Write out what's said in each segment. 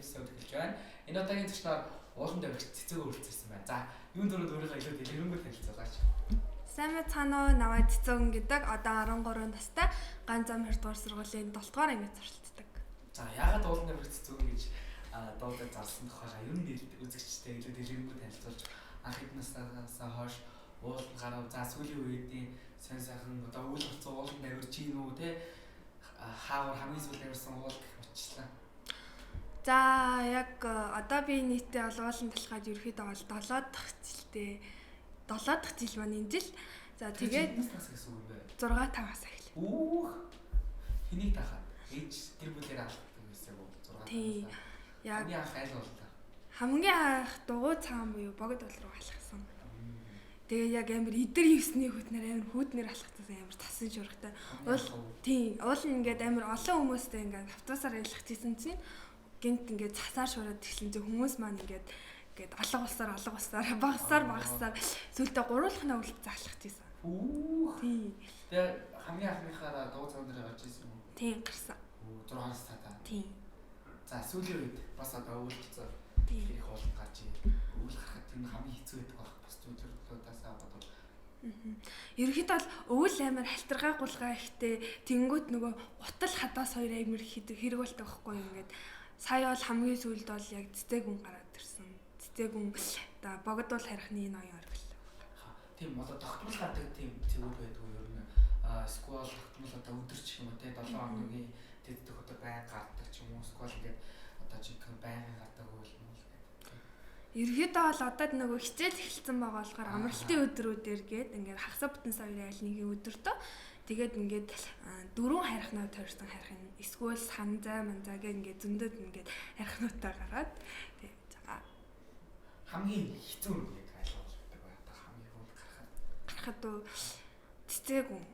episode хэлж байна. Энэ удаагийн төчнөр уулан давигч цэцээгөө үлдсэн байна. За, юун дөрөв өөрийгөө илүү дэлгэрэнгүй танилцуулаач. Сайн мэцхан уу, наваа цэцээгэн гэдэг одоо 13 настай ганц ам 2 дугаар сургуулийн 7 дугаар ангид суралцдаг. За, яагаад уулан давигч цэцээгэн гэж дуудаж зарсан тохойгоо ер нь үзэгчтэй илүү дэлгэрэнгүй танилцуулж анх эднээс хойш уулан гарав. За, сүүлийн үеийн сайн сайхан одоо үйл явцсан уулан давигч юм уу те хаавар хамгийн сүүл тавьсан уул гэх мэтлээ. За яг одоо би нийтээ олуулан талхаад ерөөхдөө бол 7 дахь жилдээ 7 дахь жил маань энэ жил. За тэгээд 6-5-аас эхэлв. Үүх. Хэнийг тахаа? Ээж гэр бүлээр алдсан гэсэн үү? 6-5-аас. Тий. Яг анх айл боллоо. Хамгийн анх дугуй цаан буюу богд бол руу алхсан. Тэгээ яг амар идэр 9-ний хөтнөр амар хүүтнэр алхацсан амар тасан шуургатай. Тийм, уул нь ингээд амар олон хүмүүстэй ингээд автобусаар ялхчихсан чинь гинт ингээд цасаар шуураад тэгсэн чинь хүмүүс маань ингээд алга усаар багасаар сүлдээ гурвуулхнаа үлдсэн алхчихсан. Үүх. Тийм. Тэгээ хамгийн анхныхаараа дугуй цаан дээр гарч ирсэн юм уу? Тийм, гарсан. 6 настай та. Тийм. За сүүлийн үед бас одоо үйлчлээ. Тийм. Их хоол гарч үйл гарахад тийм хамгийн хэцүү байдаг баг. Бас зүйлүүдээс аваад. Ерөнхийдөө бол өвөл амар халтаргаа гулгаа ихтэй тэнгүүт нөгөө гутал хадаас хоёр амар хэрэг болтой байхгүй юм ингээд сая бол хамгийн сүүлд бол яг цэцэгүн гараад ирсэн. Цэцэгүн да богд бол харихны энэ оюун оргил. Тийм одоо тогтмол гардаг тийм зэвүүд байдгүй ер нь сквал тогтмол одоо өдөрч юм уу те 7 хоногийн тэддэх одоо байн гардаг ч юм уу сквал ингээд одоо жинхэнэ байн гардаг үйл юм уу гэдэг. Ерөнхийдөө бол одоо нөгөө хичээл эхэлсэн байгаа болохоор амралтын өдрүүдээр гээд ингээд хагас бүтэн сарын айл нэгэн өдөртөө тэгээд ингээд дөрвөн харихнаа тойрсон харих нь эсвэл санзай манзай гээд ингээд зөндөд ингээд харихнуудаа гараад тэгээд за хамгийн хэцүү нэг айлгуулж байдаг бай та хамгийн хөл гарахад цэцэгүн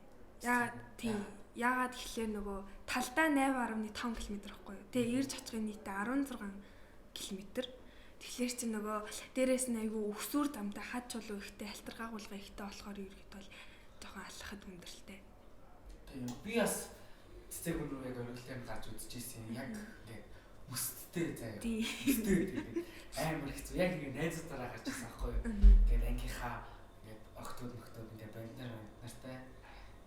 яа тийм яагаад тэгэхээр нөгөө талдаа 8.5 км байхгүй юу тэгээ ирж очихын нийтээ 16 км. Тэгэхээр чи нөгөө дээрээс нь айгүй өксүр замтай хад чулуу ихтэй алтаргаа гулгаа ихтэй болохоор ерөөд бол жоохон алхахад хүндрэлтэй. Тийм би бас цэцэг өнөр яг өргөлтөнд гарч үзчихсэн яг ингээд өсттэй заяа. Өсттэй амар хэцүү яг ингээд найзуудаараа гарч ирсэн аахгүй юу. Ингээд ангийнхаа ингээд октод ингээд банднаар нартай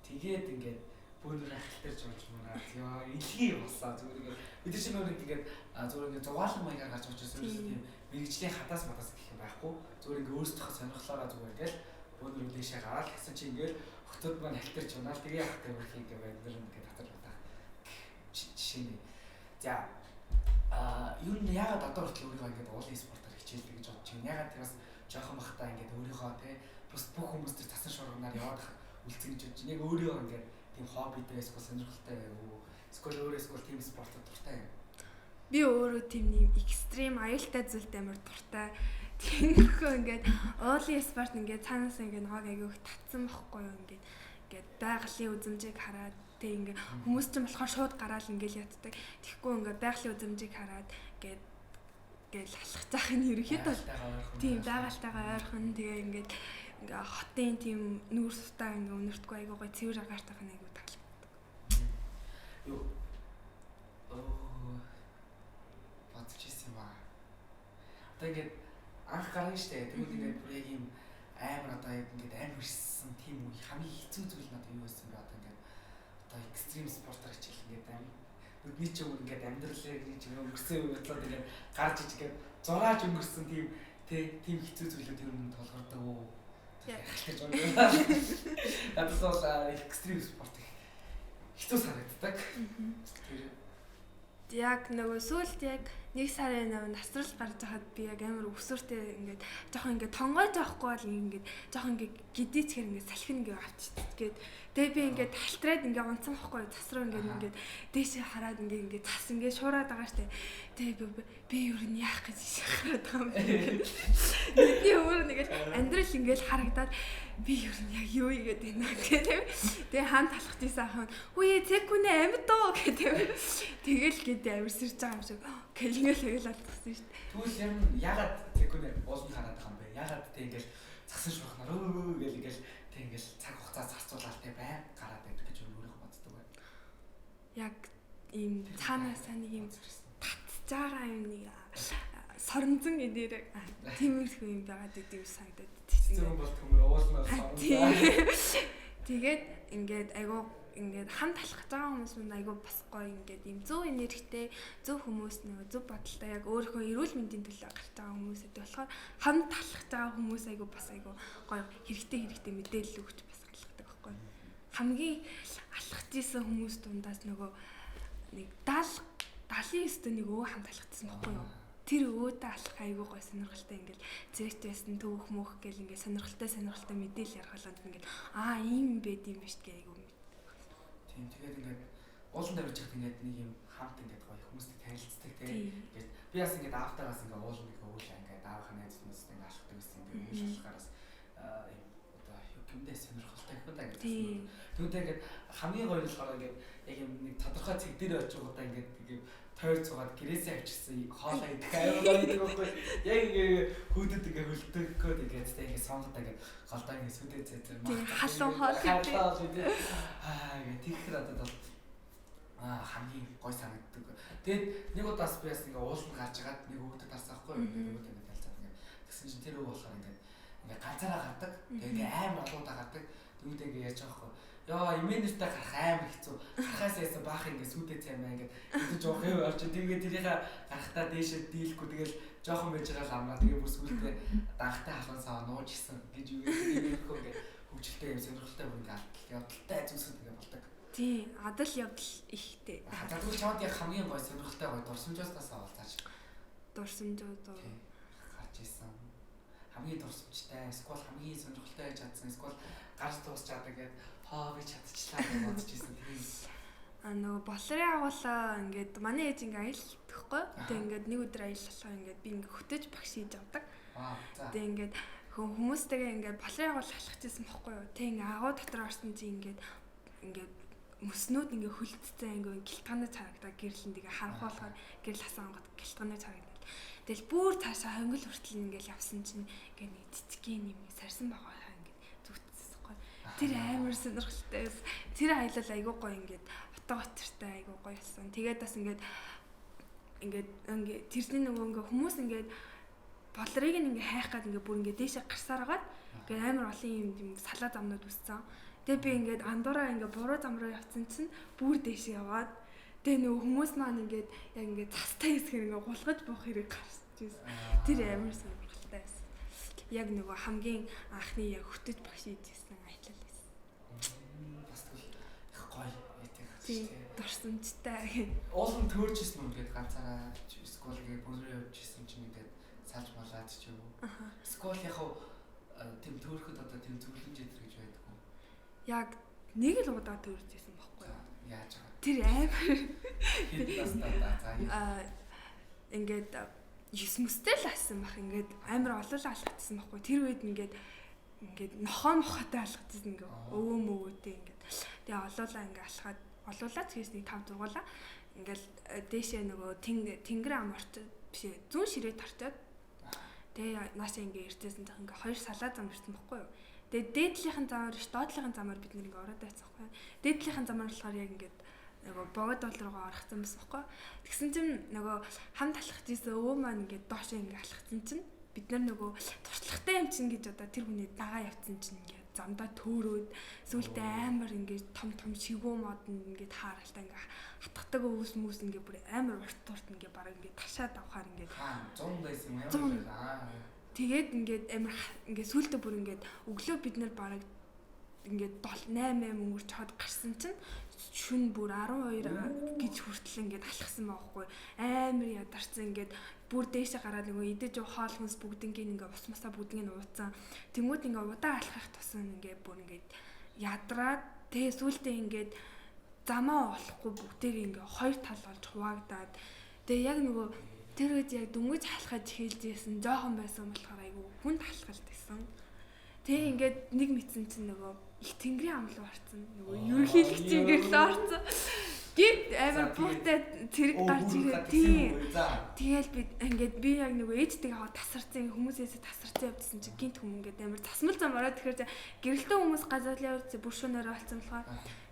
тэгээд ингээд бөөнөр ахилтэр жуулж мунаа ёо илгий болсаа зүгээр бид чинь ингээд зүгээр ингээд зугаалan маягаар гарч очсон юм тийм мэрэгжлийн хадаас мадаас гэх юм байхгүй зүгээр ингээд өөрсдөө сонирхлоороо зүгээр ингээд бөөнөр үлээшээ гараад гэсэн чинь ингээд октод маань ахилтэр жуунаа тэгээ явах юм ингээд банднаар ингээд татаж удаа жишээ нь за юу нэ ягаад одоо хүртэл өөрийгөө ингээд уулын спортоор хичээлдэг гэж бодож байна ягаад тэрс жоохон бахтаа ингээд өөрийгөө те бус бүх хүмүүс тэр тасан шуурганаар яваад үлцэн гэж бодож яг өөрийгөө ингээд тийм хоббитэй эсвэл сонирхолтой юу эсвэл өөрөө эсвэл тийм спортод дуртай юм. Би өөрөө тийм нэг экстрим аюултай зүйлд амар дуртай. Тэгэхгүй ингээд уулын спорт ингээд цаанаас ингээд нэг агиух татсан байхгүй юу ингээд байгалийн үзмжийг хараад тэг ингээд хүмүүс ч болохоор шууд гараал ингээд яддаг. Тэгэхгүй ингээд байгалийн үзмжийг хараад ингээд алхах заах нь ерөөхдөө тийм байгальтайгаа ойрхон тэгээ ингээд хотын тийм нүүр сутаа ингээ өнөртгөө айгуу гой цэвэр агаартай хань айгуу таалагддаг. Юу. Батчис юм аа. Тэгээд анх гарна штэ. Тэгвэл ингээд бүр яг юм амар одоо ингээд амар ирсэн тийм үе хамгийн хэцүү зүйл надад юу байсан бэ одоо ингээд одоо экстрим спортоор хичээл ингээд амар бидний ч юм ингээд амьдралыг нэг юм өнгөрсөн үе бодлоо тэгээд гарч иж ингээд зурааж өнгөрсөн тийм тийм хэцүү зүйлүүд ер нь толгордог уу. Яхаж байгаа. Надад бол экстрим спорт хэцүү санагддаг. Яг нөгөө сүулт яг 1 сарын 8 насрал гарч байхад би яг амар өсвөртэй ингээд жоохон ингээд тонгойж авахгүй бол ингээд жоохон ингээд гидээчгэр ингээд салхин ингээд авчихдээ гээд тэгээ би ингээд халтраад ингээд унцсан байхгүй засруу ингээд дээшээ хараад ингээд цас ингээд шуураад байгаа штэ тэгээ би юу н яах гэж хараад байгаа юм бэ би өөр нэг амьдрал ингээд харагдаад би юу н яг юу игээд байна тэгээ хаан талах тийсэн ахын үе цэгүнэ амьд доо гэдэг тэгэл гээд амирсэрж байгаа юм шиг гэлгээл алдсан шүү дээ. Тэгвэл яг ягаад цэгүнэ уулын хараад байгаа юм бэ? Ягаад тэг ингээд цасан шуурхнаар гэл тэг ингээд цаг хугацаа зарцуулаад тэг бай гараад байдаг гэж өөрөөр боддог байна. Яг ийм цаанаасаа нэг юм татж байгаа юм нэг соромзон эдэр тиймэрхүү юм байгаад идэв санагдаад тийм. Зөвхөн бол төмөр уулнаа соромзон. Тэгээд ингээд айгуу ингээд хамт алхаж байгаа хүмүүс манд айгуу бас гоё ингээд юм зөв энергитэй зөв хүмүүс нөгөө зөв бодолтой яг өөрийнхөө эрүүл мэндийн төлөө гарч байгаа хүмүүсэд болохоор хамт алхаж байгаа хүмүүс айгуу бас айгуу гоё хэрэгтэй мэдээлэл өгч бас алхдаг байхгүй. Хамгийн алхаж исэн хүмүүс дундаас нөгөө нэг 70-90 нэг өвөө хамт алхацсан байхгүй юу? Тэр өвөөтэй алхах айгуу гоё сонирхолтой ингээл зэрэгт байсан төвөх мөх гэл ингээд сонирхолтой мэдээлэл ярихлаад ингээд ийм байд юм биш гэх айгуу. Тийм тэгээд ингээд уулан давж хат ингээд нэг юм хамт ингээд гоё хүмүүстэй танилцдаг тийм. Ингээд би бас ингээд автагаас ингээд уулан нэг өвлөө ингээд аавынхаа найз хүмүүстэй ингээд алхдаг гэсэн юм би уулахаараас ийм одоо юмдээ сонирхолтой гэх удаа ингээд. Тэгвэл ингээд хамгийн гоё нь болохоор ингээд яг юм нэг тодорхой цэг дээр очиж удаа ингээд тойр цугаад гэрээсээ авчирсан хоолоо идэх аюулгүй гэдэг байхгүй яг ингээ хүүдэд ингээ хөлтөггөө тэгээд ингээ сонгоод ингээ голдоо ингээ сүдээ зэзэр халуун хоол гэдэг ингээ тийхэр одоо бол хамгийн гой санагддаг. Тэгээд нэг удаас би бас ингээ ууланд гарч агаад нэг хүүдэд харсан байхгүй ингээ хүүдэд ингээ талцаад ингээ тэгсэн чинь тэр үг болохоор ингээ ганцаараа гардаг тэгээд ингээ амар олоудаа гардаг тэгвэл ингээ яаж байгаа байхгүй яа имэнэртэй гарах амар хэцүү. Гарахаас яасан баах ингэ сүдээ цаймаа ингэ идэж жоох юм орч тэгээд тэрийг гарахтаа дээшээ дийлэхгүй тэгэл жоохон байж байгаа л амнаа тэгээ бүр сүлдээ данхтай халуун саваа нууж исэн гэж юу юм ингээ хөвчлөлтэй юм сонирхолтой бүр ингэ явдалтай зүйлсүүд ингэ болдог. Тий, адал явдал ихтэй. Тэгвэл чамд яг хамгийн гой сонирхолтой гой дурсамжоос олцаач. Дурсамжууд гарч исэн. Хамгийн дурсамжтай, сквал хамгийн сонирхолтой гэж чадсан, сквал гарч дуусч чаддаг гэдэг би чадчихлаа гэж бодож ирсэн тийм. Нөгөө болрын агуулаа ингээд манай ээж ингээ аялал гэхгүй. Тэгээ ингээд нэг өдөр аялал болохоо ингээд би ингээ хөтөж багш хийж авдаг. Тэгээ ингээд хүмүүстэйгээ ингээд болрын агуул алхажсэн бохгүй юу. Тэг ингээ агуу дотор орсон чи ингээд мөснүүд ингээ хөлтцээ ингээ гэлтганаж харагдаа гэрлэн тэгээ харах болохоор гэрэл хасан онгод гэлтганаж харагдаад. Тэгэл бүр цаашаа хонгил хүртэл ингээ явсан чинь ингээ нэг цэцгийн юм сарсан байгаа. Тэр амар сонирхолтой. Тэр аялал айгуу гоё ингээд утга учиртай айгуу гоё болсон. Тэгээд бас ингээд тэрний нөгөө ингээ хүмүүс ингээд болрыг ингээ хайх гад ингээ бүр ингээ дээшээ гарсаар агаад ингээ амар олон юм салаа замнууд үссэн. Тэгээд би ингээд андуураа ингээ буруу зам руу явцсан чинь бүр дээшээ яваад тэгээд нөгөө хүмүүс маань ингээд яг ингээ цастай хэсгээр ингээ гулгаж буух хэрэг гарч ирсэн. Тэр амар сонирхолтой байсан. Яг нөгөө хамгийн анхны яг хөтөж багш хийжсэн аялал. Тийм дурсамжтай. Уулын төөржсэн юм гээд ганцаараа скол гээ бүрээ явжсэн чинь ингээд салж малаад ч юм уу. Скол яг тийм төөрөхөд одоо тийм зөвлөмж идэр гэж байдаг уу? Яг нэг л удаа төөржсэн байхгүй юу? Яаж байгаа? Тэр амар ингээд 9 мөстэй л асан бах ингээд амар олоолаа алхацсан байхгүй. Тэр үед ингээд нохоо мохотой алхацсан ингээд өвөө мөвөөтэй ингээд тэгээ олоолаа ингээд алхаад олуулаад тэгээс нэг 5 зургуулаа ингээл дээшээ нөгөө тэнгэр ам орч биш зүүн ширээ тарчаад тэгээ наашаа ингээ иртээсэн цаг ингээ хоёр салаа зам ирсэн байхгүй юу. Тэгээ дээдлийнхэн замаар биш доотлынхэн замаар бид нэг ороод байсан байхгүй юу. Дээдлийнхэн замаар болохоор яг ингээд нөгөө богод руугаа орохсон байсан байхгүй юу. Тэгсэн чинь нөгөө хамт алхаж ийсэн өвөө маань ингээ доошоо ингээ алхацсан чинь бид нар нөгөө туршлагатай юм чинь гэж одоо тэр хүний дагаа явцсан чинь ингээ замдаа төөрөөд сүултээ амар ингээд том шигүү модон ингээд хааралтай ингээд хатгадаг өвс мүс ингээд бүр амар урт ингээд бараг ингээд ташаад авахаар ингээд 100 байсан юм аа. Тэгээд ингээд амар ингээд сүултээ бүр ингээд өглөө бид нар бараг ингээд 7-8 өнгөрч хаад гарсан чинь шүн бүр 12 гэж хүртэл ингээд алхсан байхгүй амар ядарсан ингээд бүр дээшээ гараад нөгөө идэж хоол хүнс бүгднийг ингээ ус масаа бүгднийг ууцсан. Тэнгүүд ингээ удаа алхах тусам ингээ бүр ингээ ядраад тэгээ сүултээ ингээ замаа олохгүй бүгдээр ингээ хоёр тал болж хуваагдаад тэгээ яг нөгөө тэр үед яг дөнгөж алхаж хэлжсэн жоохон байсан болохоор айгүй хүнд алхалт байсан. Тэгээ ингээ нэг мэдсэн чинь нөгөө их тэнгэрийн ам руу орсон. Нөгөө ерөнхийлөгч ингээ л орсон. Гэт амар буутай зэрэг гарч ирээ. Тийм. Тэгэл би яг нөгөө ээжтэйгээ хаа тасарсан хүмүүсээс тасарсан явдсан чи гинт хүмүүс ингээд амар засмал зам ороод тэгэхээр гэрэлтэй хүмүүс газаалын явж бүр шөнөөр олцсон болохоор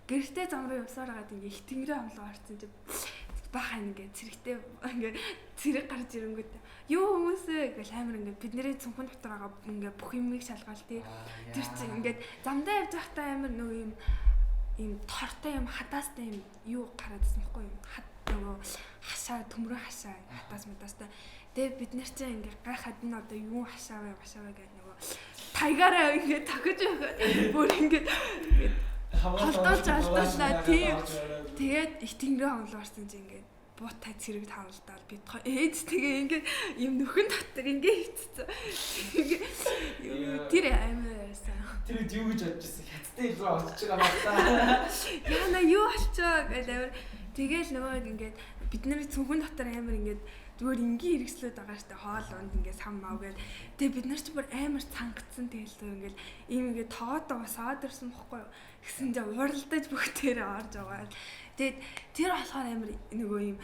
гэрэлтэй зам руу явсаар хагаад ингээд их тэнгэрийн ам руу орсон чи баха ингээд цэрэгтэй ингээд цэрэг гарч ирэнгүүт юу хүмүүсээ гэж амар ингээд бидний цонхон дотор байгаа ингээд бүх юмыг шалгаал тий. Тэр чинь ингээд замдаа явж байхдаа амар нөгөө юм тортой юм хадаастай юм юу гараадсан байхгүй юм. Нөгөө хашаа төмрөө хашаа хатаас мадастай. Тэгээ бид нар чинь ингээд гайхаад нь одоо юу хашаа вэ гэх нөгөө тайгаараа ингээд тохиж байгаа. Бүр ингээд холдуулж алдуулаа тийм. Тэгээд их тэнгэрээ хонглоорсон чинь ингээд буутай цэрэг тавалдаал бид ээж тэгээ ингээд юм нөхөн дотор ингээд хитцсэн. Тэр амар байсан. Тэр юу гэж бодож ирсэн? Хятадтай илүү очиж байгаа байна. Яна юу болчихоо гэдэг амар тэгээл нөгөө ингээд бид нарын цүнхэн дотор амар ингээд зүгээр энгийн хэрэгслүүд байгаа штэ хоол унд ингээд сам мав гээд тэгээ бид нар ч бүр амар цангацсан тэгэл зөө ингээд ийм ингээд тоогоо саад ирсэн бохгүй юу гэсэн чинь уралдаж бүгдээрээ орж байгаа. Тэгээд тэр болохоор амар нөгөө ийм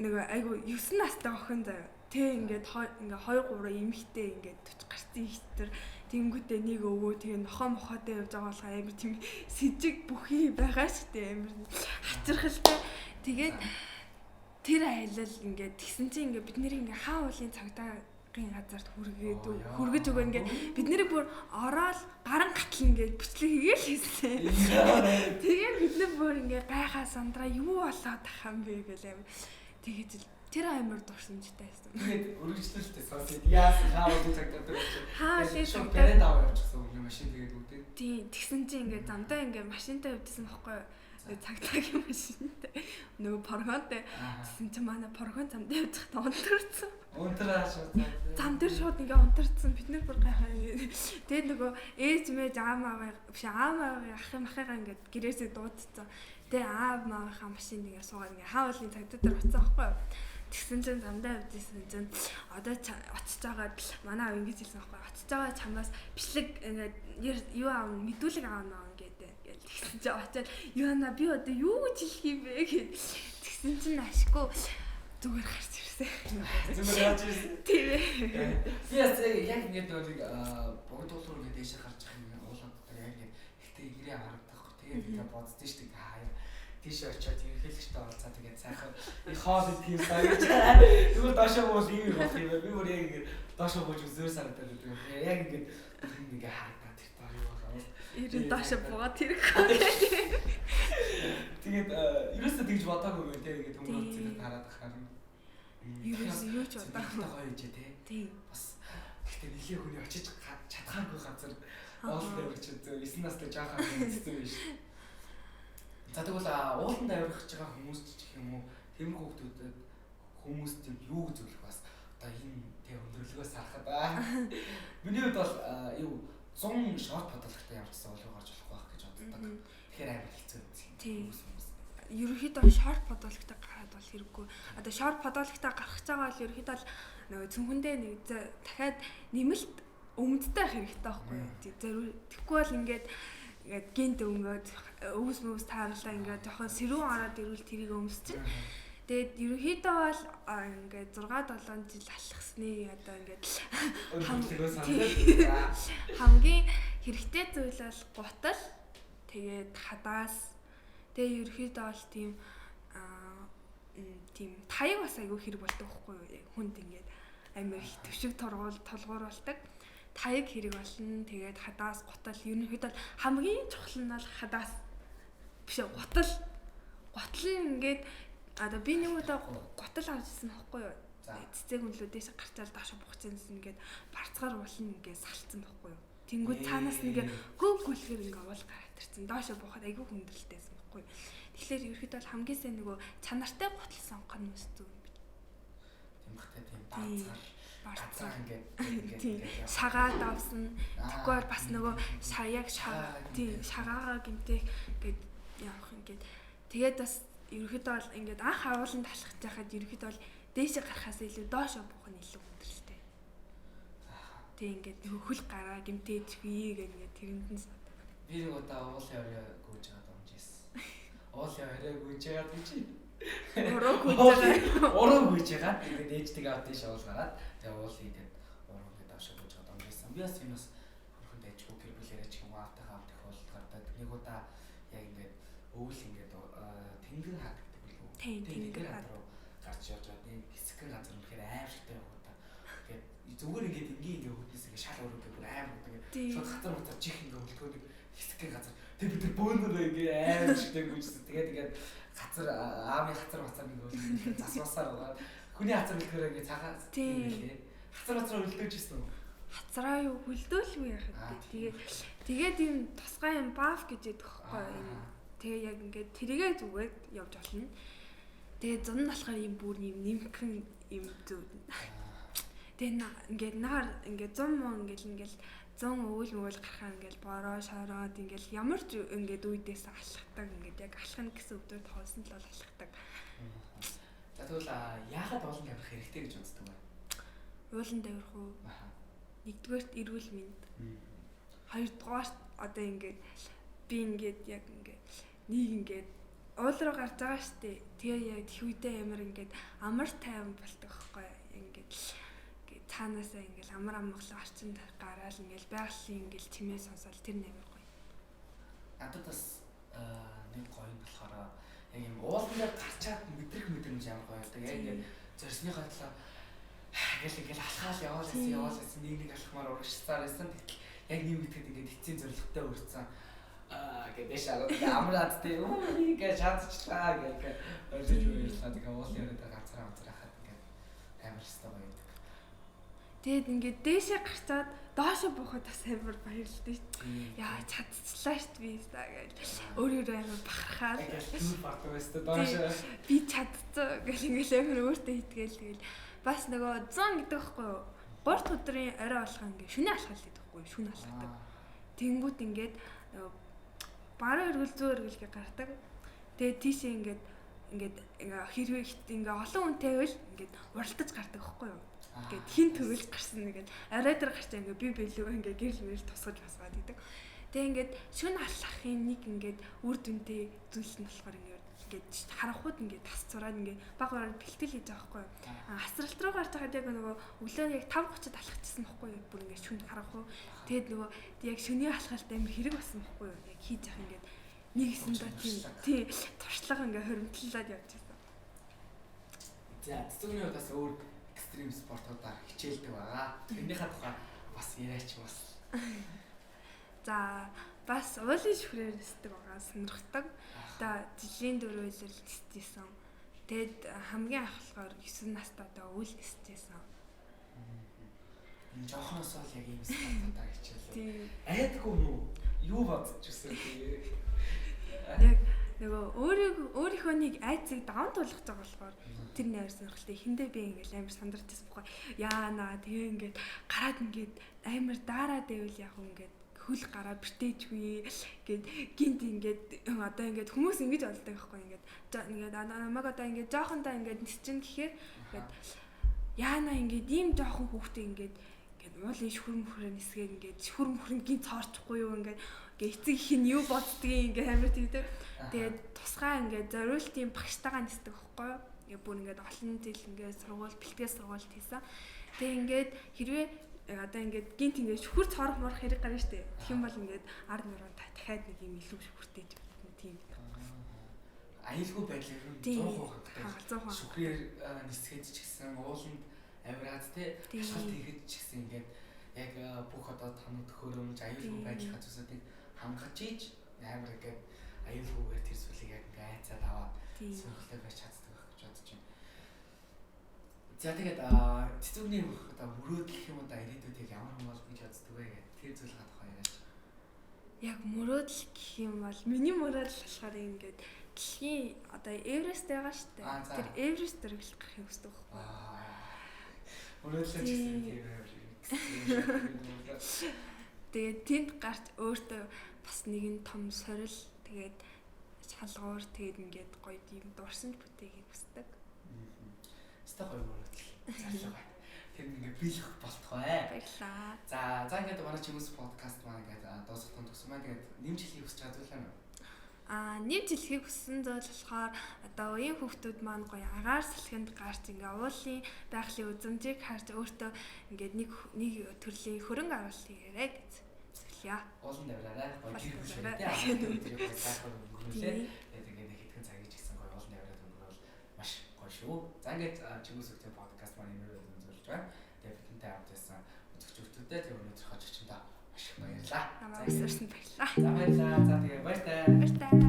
нөгөө айгу 9 настай охин заяа. Тэ ингээд ингээ 2 3 эмхтэй ингээд 40 гарцын ихтер тэнгүүтээ нэг өвөө тэгээ нохоо мохоотой явж байгаа болохоор амар тийм сэжиг бүхий байгаа штэ амар хачирхалтай. Тэгээд тэр айлал ингээд тэгсэн чинь ингээд бид нэр ингээ хаа уулын цагдаагийн газарт хүргэж өгөө ингээд бид нэр бүр ороод гаран гатал ингээд бичлэг хийгээл хийсэн. Тэгээд бид нар бүр ингээ гайхаа сандраа юу болоод тах юм бэ гэлээ. Тэгээд тэр амар дурсамжтай байсан. Тэгээд өргөжлөлттэй сонсоод яасан хаа уулын цагдаа дээр хаа уулын цагдаа брэнд аваа явчихсан юм машин тэгээд үүдээ. Тийм тэгсэн чинь ингээд замдаа ингээд машинтай явдсан байхгүй юу? Цагдаагийн машинтай нөгөө поргонтой гэсэн чинь манай поргон замдаа явж байхдаа унтарсан. Унтраа шууд. Зам дээр шууд ингээ унтарсан. Бид нар бүр гайхаа. Тэгээд нөгөө ээж мэж аамаа биш аамаа ахын махыгаа ингээ гэрээсээ дуудсан. Тэгээ аамаа машин ингээ суугаад ингээ хаа уулын цагдаа дээр уцсан байхгүй юу? Тэгсэн чинь замдаа явдсан чинь одоо очиж байгаа манай аав ингэж хэлсэн байхгүй юу? Очиж байгаа чамаас бичлэг ингээ юу аав мэдүүлэг аавнаа гэдэг. Тэгсэн чинь очиад Юана би одоо юу гэж хэлэх юм бэ гэд. Тэгсэн чинь ашгүй зүгээр гарч ирсэн. Зүгээр гарч ирсэн. Тийм ээ. Би яг ингэж богдуулуур ингэ дэше гарч ирэх юм уулаад дотор яг ингэ ихтэй игрээ харагдах. Тэгээд бодсон шүү дээ. Хаяа тийш очиод ерхийлэгчтэй оролцоо тэгээд сайхан их хоол тийм сайн. Зүгээр доошоо бол ийм болох юм. Би өөр яг ингэ доошоо бууж зөөр санагдаад байдаг. Яг ингэ ингэ харагдаад тэр доо юу болоо. Ирэн доошоо буугаад тэрэг. Тэгээд ерөөсөө тэгж бодоогүй юм тийм ингэ төмөр үзээд хараад ахаар. Ерөөсөө юу ч бодоогүй гоё юм чи тий. Тийм. Бас гэхдээ нэлийн хүний очиж чадхааргүй газар ууланд авирч 9 настай жаахан хэвчээ биш. За тэгвэл ууланд авирч байгаа хүмүүс ч гэх юм уу тэм хүмүүст юу зөвлөх бас одоо энэ тэг өндөрлөгөөс харахад миний хувьд бол юу 100 шорт бодлоготой явчихсан бол гарч болохгүй байх гэж боддог. Тэгэхээр амар хэцүү юм хүмүүс. Ерөнхийдөө шорт бодлоготой гараад бол хэрэггүй. Одоо шорт бодлоготой гарах гэж байгаа бол ерөнхийдөө нөгөө цүнхэндээ нэг дахиад нэмэлт өмдтэй хэрэгтэй байхгүй юу? Тэгэхгүй бол ингээд гинт өнгөд өвс тааралаа ингээд жоохон сэрүүн ороод ирвэл тэрийг өмсчих. Тэгээд ерөнхийдөө бол ингээд 6-7 жил алхсны одоо ингээд хамгийн хэрэгтэй зүйл бол гутал тэгээд хадаас тэгээд ерөнхийдөө бол тийм таяг бас айгүй хэрэг болдог байхгүй юу? Хүнд ингээд амар их төвшиг толгуур болдог. Таяг хэрэг болно. Тэгээд хадаас гутал ерөнхийдөө хамгийн чухал нь бол хадаас биш гутал. Гутал нь ингээд одоо би нэг удаа гутал авч ирсэн байхгүй юу? Цэцэг хүнлүүдээс гарчаал доошо бугцсан ингээд барцгаар уулна ингээд салцсан байхгүй юу? Тэнгүүд цаанаас нэгэ гүлгээр ингээд уул гараад ирсэн. Доошо буухад айгүй хүндрэлтэйсэн байхгүй юу? Тэгэхээр ерөөхдөө хамгийн сайн нөгөө чанартай гутал сонгох нь зүг юм бий. Тийм бахтай тийм барцаар ингээд шагаад авсан. Тэгвэл бас нөгөө яг шагаагаа гэмтэй ингээд явах ингээд тэгээд бас ерөөхдөө бол ингээд анх агууланд талхаж байхад ерөөхдөө бол дээшээ гарахаас илүү доошоо буух нь илүү хүндрэлтэй. Тэг ингээд нөгөө хөл гараа гэмтээж хий гэх ингээд тэрэнд нь суудаг. Би нэг удаа уулын орой гүйж байгаа домжсэн. Уулын орой гүйж байгаа гэж. Уруу гүйж байгаа. Тэгээд ээжтэйгээ аваад тийш уул гараад тэгээ уул хийгээд уруу ингээд доошоо гүйж байгаа домжсэн. Би бас юмас хөрхөнд ээжгүй гэр бүлээрээ ч юм уу автайгаа авдаг уул гардаг. Нэг удаа яг ингээд өвөл ингээд тэнгэр хаагдаг билүү. Тэнгэр хаад руу гарч явж байгаа. Нэг хэсэгэн газар үнэхээр аимшигтай байх уу та. Тэгээд зүгээр ингээд ингээ хөдөөс ингээ шал өрөө бүр аим гэдэг. Шууд хатар хатар чих ингээ хөлтгөө нэг хэсэгэн газар. Тэг бид нар бөөнөр ингээ аимшигтай гүйжсэн. Тэгээд газар аавын хатар ингээ засвасаар байгаа. Хүний хатар үлдэхээр ингээ цагаан ингээ хатар үлдээжсэн үү? Хацраа юу хөлдөөлгүй яхад. Тэгээд ийм тусгай юм баф гэж яддаг байхгүй. Тэгээ яг ингээд тэрийгээ зүгээд явж болно. Тэгээ зун нь болохоор ийм бүр ийм нэмхэн ийм зүг. Тэгээ ингээд нар ингээд 100 мөн ингээд 100 өвөл гарахаа ингээд бороо шороод ингээд ямар ч ингээд үедээс алхахдаг ингээд яг алхах гэсэн өвдөд хоосон л бол алхахдаг. За тэгвэл яагаад ууланд аврах хэрэгтэй гэж боддог вэ? Ууланд аврах уу? Нэгдүгээрт эрүүл мэнд. Хоёрдугаарт одоо ингээд би ингээд яг ингээд нэг ингээд уул руу гарч байгаа штэ. Тэгээ яг тхүйдээ ямар ингээд амар тайван болдог байхгүй ингээд цаанаасаа ингээд амар амгалан орчинд гараал ингээд байгалийн ингээд чимээ сонсоод тэр нэмэр гоё. Надад бас нэг гоё нь болохоор яг юм ууланд гарчаад мэдрэмж ямар гоё байдаг. Яг ингээд зорьсныхаа талаа ингээл алхаал яваалсан нэг алхмаар урагшсаар байсан. Яг нэг үедэд ингээд эцсийн зорилготой өрцөн гэдэг шалаад амраад тийм ингээд чадчихлаа гэдэг ойлгож баярлаа. Тэгээ уулын өрөөд ганцаараа хахад ингээд амар хэвээр байдаг. Тэгэд ингээд дээшээ гарчаад доошо буухад бас амар баярлалтай шүү. Яа чадчихлаа шүү би гэж өөрөө амар бахархаад түр бартаг байсан доошо би чадчихсан гэл ингээд амар өөртөө хитгээл тэгэл бас нөгөө 100 гэдэг байхгүй юу? 3 өдрийн орой алхах ингээд шөнө алхах гэдэг байхгүй юу? Шөнө алхахдаг. Тэнгүүт ингээд баруун эргэл зүүн эргэлгээ гардаг. Тэгээд тийшээ ингээд хэрвээ ингээд олон хүнтэй байвал ингээд уралдаж гардаг байхгүй юу? Ингээд хин төгөлж гарсан нэгэд орой дээр гарчаа ингээд би бэлүү ингээд гэрэл мэрэл тусгаж басгаад идэг. Тэгээд ингээд шөнө алхахын нэг ингээд үр дүнтэй зүйл нь болохоор ингээд харахууд ингээд тас зураад ингээд баг бараар бэлтгэл хийж байгаа байхгүй юу. Асралт руу гарч байхад яг нөгөө өглөө яг 5:30-д алхчихсан байхгүй юу. Бүр ингээд шүнд харах уу. Тэгээд нөгөө яг шөнийн алхалт амар хэрэг болсон байхгүй юу. Яг хийж явах ингээд нэг хэсэндээ тийм туршлага ингээд хоримтлаад явж байсан. За цэцүүний удаас өөр экстрим спортуудаар хичээлдэг байгаа. Тэрнийхээ тухай бас яриач бас. За бас уулын шүрээр нисдэг байгаа сонирхдаг. Одоо жилийн 4 үйлрэл нисчихсэн. Тэгэд хамгийн анх болохоор 9 настай одоо үйл нисчихсэн. Жохноос л яг ийм спортуудаар хичээлээ. Айдгүй юу? Юу бодож ирсэн бэ? Яг нөгөө өөрийнхөө нэг айцыг даван туулах гэж байгаа болохоор тэр нээр сонирхолтой. Эхэндээ би ингээл амар сандарчсан байхгүй. Яана тэгээ ингээд гараад ингээд амар daarаад байвал яг ингээд хөл гараа бэртээжгүй гэд гинт ингээд одоо ингээд хүмүүс ингэж болдог байхгүй ингээд намайг одоо ингээд жоохондоо ингээд нисчин гэхээр ингээд яана ингээд ийм жоохон хүүхдээ ингээд уулын шүхэр мөхрөө нисгээд ингээд шүхэр мөхрөнд гинт цоорчихгүй юу ингээд эцэг их нь юу боддгийг ингээд амар тийдэг. Тэгээд тусгай ингээд зориултын багштайгаа нисдэг байхгүй юу. Ингээд бүр ингээд олон жил ингээд сургууль бэлтгэл сургуульд хийсэн. Тэгээд ингээд хэрвээ одоо ингээд гинт ингээд шүхэр цоорох морох хэрэг гарна штэ. Тэгэх юм бол ингээд ард нуруу дахиад нэг юм илүү шүхэртэй тийм. Аюулгүй байдлаар 100% шүхрээр нисгээд ч гэсэн ууланд авираад те ашгалт хийхэд ч гэсэн ингээд яг бүх одоо тоног төхөөрөмж аюулгүй байдлын зүйлсүүдийг хангаж ийж амар ингээд аюулгүйгээр тэр зүйлийг яг ингээд айцаад аваад сонирхолтой байж чаддаг гэж бодож байна. За тэгээд цэцүүний одоо мөрөөдөл гэх юм да ирээдүйд яг ямар юм бол гэж боддог вэ гэх тэр зүйлийн тухай яриач. Яг мөрөөдөл гэх юм бол миний мөрөөдөл болохоор ингээд дэлхийн одоо Эверест байгаа шүү дээ. Тэр Эверест дээр л гарахыг хүсдэг байхгүй. Мөрөөдлөө чинь тэгээд тэнд гарч өөртөө бас нэгэн том сорил тэгээд шалгуур тэгээд ингээд гоё юм дурсамж бүтээхийг хүсдэг. Өстой гоё мөрөөдөл. Зарлага. Тэр ингээд биелэх болтгой. Баярлаа. За ингээд манай Чимэс подкаст маань ингээд дуусахын төгсөн маань тэгээд нэмж хэлхийг хүсэж байгаа зүйл юм. Нэмж хэлхийг хүссэн зүйл болохоор одоо үеийн хүүхдүүд маань гоё агаар салхинд гарч ингээ уулын байгалийн үзмжийг харж өөртөө ингээд нэг төрлийн хөрөнгө оруулалт хийгээрэй гэж зөвлөе. Уулын давраарай гоё гэр бүл шивтэй аваад гоё сайхан өнгөрүүлээ. Тэгээд хэдхэн цагийг ч гэсэн гоё уулын давраад өнгөрөөл маш гоё шүү. За За ингээд Чимээс үгтэй подкаст маань нэр үзүүлж байна. Тэгээд бидэнтэй хамт байсан үзэгчдүүдэд тэг өнөөдөр хожигчдаа маш их баярлалаа. Намайг өсөрсөнд баярлалаа. За баярлалаа. За тэгээ баяртай. Баяртай.